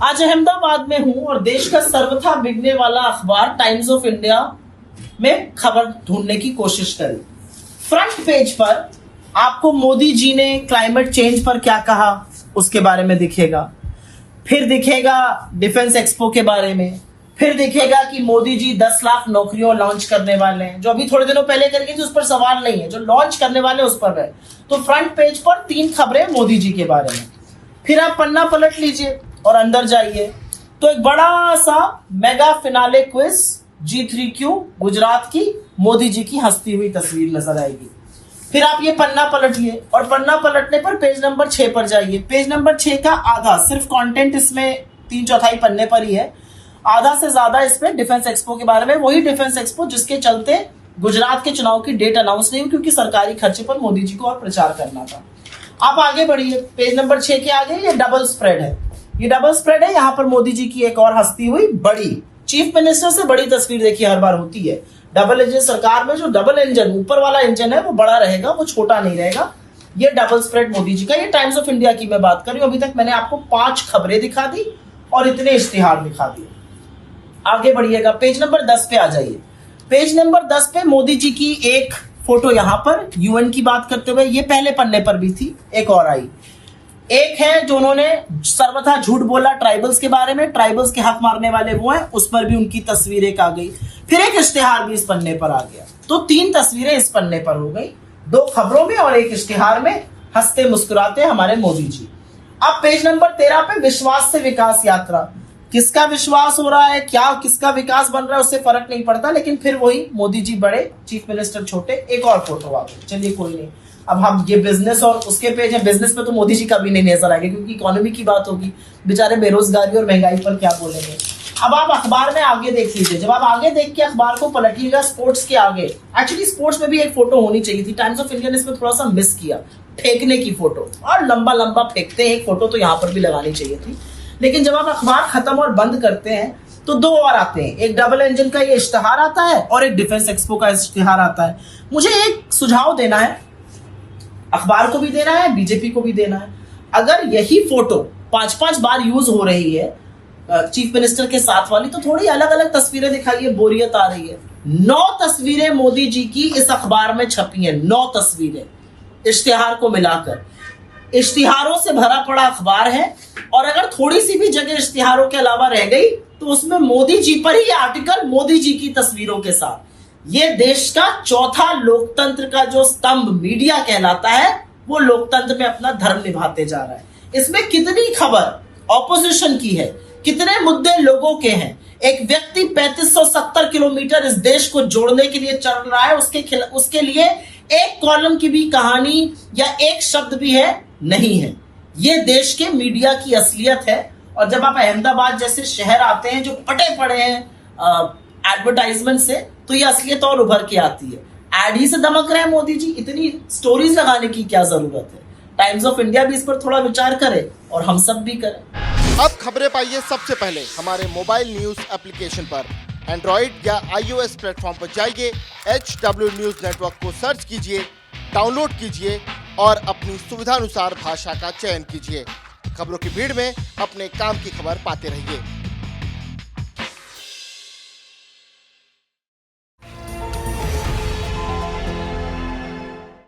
आज अहमदाबाद में हूं और देश का सर्वथा बिकने वाला अखबार टाइम्स ऑफ इंडिया में खबर ढूंढने की कोशिश करी। फ्रंट पेज पर आपको मोदी जी ने क्लाइमेट चेंज पर क्या कहा उसके बारे में दिखेगा, फिर दिखेगा डिफेंस एक्सपो के बारे में, फिर दिखेगा कि मोदी जी 10 लाख नौकरियों लॉन्च करने वाले हैं, जो अभी थोड़े दिनों पहले करेंगे थी उस पर सवाल नहीं है, जो लॉन्च करने वाले उस पर है। तो फ्रंट पेज पर 3 खबरें मोदी जी के बारे में। फिर आप पन्ना पलट लीजिए और अंदर जाइए तो एक बड़ा सा mega finale quiz G3Q Gujarat की मोदी जी की हंसती हुई तस्वीर नजर आएगी। फिर आप ये पन्ना पलटिए और पन्ना पलटने पर पेज नंबर 6 पर जाइए। पेज नंबर 6 का आधा सिर्फ कंटेंट इसमें 3/4 पन्ने पर ही है, आधा से ज्यादा इस पे डिफेंस एक्सपो के बारे में। वही डिफेंस एक्सपो जिसके चलते गुजरात के चुनाव की डेट अनाउंस नहीं हुई क्योंकि सरकारी खर्चे पर मोदी जी को और प्रचार करना था। आप आगे बढ़िए, पेज नंबर 6 के आगे ये डबल स्प्रेड है। ये डबल स्प्रेड है, यहाँ पर मोदी जी की एक और हंसती हुई बड़ी चीफ मिनिस्टर से बड़ी तस्वीर देखिए हर बार होती है। डबल इंजन सरकार में जो डबल इंजन ऊपर वाला इंजन है वो बड़ा रहेगा, वो छोटा नहीं रहेगा। ये डबल स्प्रेड मोदी जी का। ये टाइम्स ऑफ इंडिया की मैं बात कर रही हूं। अभी तक मैंने आपको 5 खबरें दिखा दी और इतने इश्तिहार दिखा दिए। आगे बढ़िएगा, पेज नंबर 10 पे आ जाइए। पेज नंबर 10 पे मोदी जी की एक फोटो यहाँ पर यूएन की बात करते हुए, ये पहले पन्ने पर भी थी, एक और आई। एक है जो उन्होंने सर्वथा झूठ बोला ट्राइबल्स के बारे में, ट्राइबल्स के हक मारने वाले वो हैं, उस पर भी उनकी तस्वीर एक आ गई। फिर एक इश्तिहार भी इस पन्ने पर आ गया। तो 3 तस्वीरें इस पन्ने पर हो गई, 2 खबरों में और एक इश्तिहार में हंसते मुस्कुराते हमारे मोदी जी। अब पेज नंबर 13 पे विश्वास से विकास यात्रा। किसका विश्वास हो रहा है, क्या किसका विकास बन रहा है उससे फर्क नहीं पड़ता, लेकिन फिर वही मोदी जी बड़े, चीफ मिनिस्टर छोटे। एक और फोटो आ गई, चलिए कोई नहीं। अब हम ये बिजनेस और उसके पेज है, बिजनेस में तो मोदी जी कभी नहीं नजर आएंगे क्योंकि इकोनॉमी की बात होगी, बेचारे बेरोजगारी और महंगाई पर क्या बोलेंगे। अब आप अखबार में आगे देख लीजिए, जब आप आगे देख के अखबार को पलटिएगा स्पोर्ट्स के आगे, एक्चुअली स्पोर्ट्स में भी एक फोटो होनी चाहिए थी, टाइम्स ऑफ इंडिया ने इसमें थोड़ा सा मिस किया, फेंकने की फोटो, और लंबा लंबा फेंकते हैं, एक फोटो तो यहाँ पर भी लगानी चाहिए थी। लेकिन जब आप अखबार खत्म और बंद करते हैं तो 2 और आते हैं, एक डबल इंजन का ये इश्तिहार आता है और एक डिफेंस एक्सपो का इश्तिहार आता है। मुझे एक सुझाव देना है, अखबार को भी देना है, बीजेपी को भी देना है। अगर यही फोटो 5-5 बार यूज हो रही है चीफ मिनिस्टर के साथ वाली, तो थोड़ी अलग अलग तस्वीरें दिखाइए, बोरियत आ रही है। 9 तस्वीरें मोदी जी की इस अखबार में छपी हैं, 9 तस्वीरें इश्तिहार को मिलाकर। इश्तिहारों से भरा पड़ा अखबार है और अगर थोड़ी सी भी जगह इश्तिहारों के अलावा रह गई तो उसमें मोदी जी पर ही आर्टिकल, मोदी जी की तस्वीरों के साथ। ये देश का चौथा लोकतंत्र का जो स्तंभ मीडिया कहलाता है, वो लोकतंत्र में अपना धर्म निभाते जा रहा है। इसमें कितनी खबर ऑपोजिशन की है, कितने मुद्दे लोगों के हैं। एक व्यक्ति 3570 किलोमीटर इस देश को जोड़ने के लिए चल रहा है, उसके लिए एक कॉलम की भी कहानी या एक शब्द भी है नहीं है। ये देश के मीडिया की असलियत है। और जब आप अहमदाबाद जैसे शहर आते हैं जो पटे पड़े हैं एडवर्टाइजमेंट से, तो ये असलियत और उभर के आती है। एड ही से दमक रहे हैं मोदी जी, इतनी स्टोरीज लगाने की क्या जरूरत है। टाइम्स ऑफ इंडिया भी इस पर थोड़ा विचार करे और हम सब भी करें। अब खबरें पाइए सबसे पहले हमारे मोबाइल न्यूज एप्लीकेशन पर। एंड्रॉइड या iOS प्लेटफॉर्म पर जाइए, HW न्यूज नेटवर्क को सर्च कीजिए, डाउनलोड कीजिए और अपनी सुविधानुसार भाषा का चयन कीजिए। खबरों की भीड़ में अपने काम की खबर पाते रहिए।